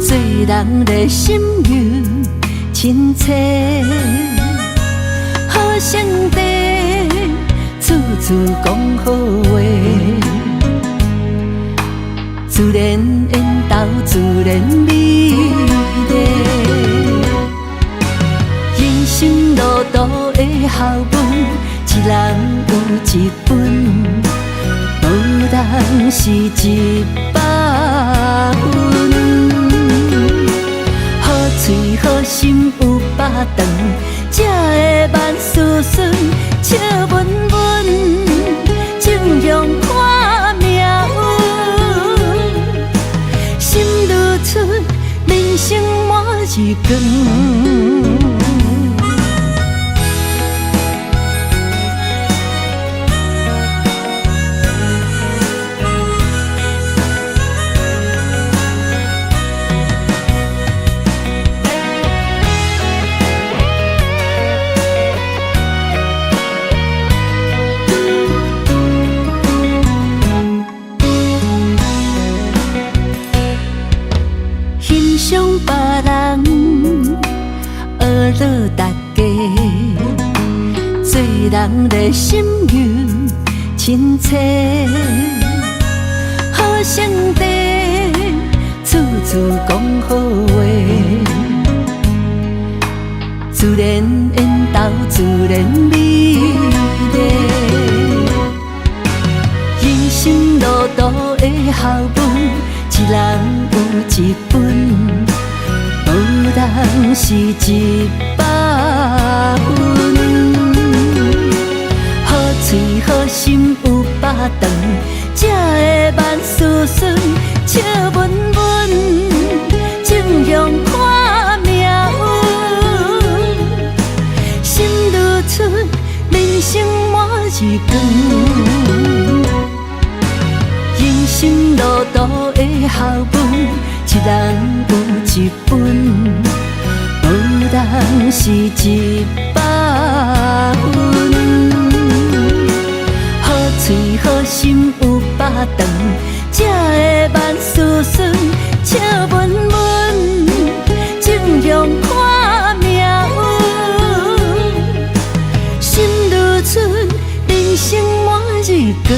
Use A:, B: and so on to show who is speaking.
A: 做人的心由亲切，好兄弟，处处讲好话，自然缘投，自然美丽。人生路途的校本，一人有一本，无人是100分。好嘴好心有百长，才会万事顺，笑稳稳，正向看命运。心如春，人生满日光。欣赏别人，学乐大家，做人的心由亲切，好兄弟，处处讲好话，自然缘投，自然美丽。人生路途的校本，一人有一本，无人是100分。好嘴好心有百长，才会万事顺，笑稳稳，正向看命运。心如春，人生满日光。人生路途的校本，一人有一本，无人是100分。好嘴好心有百长，才会万事顺，笑稳稳，正向看命运。心如春，人生满日光。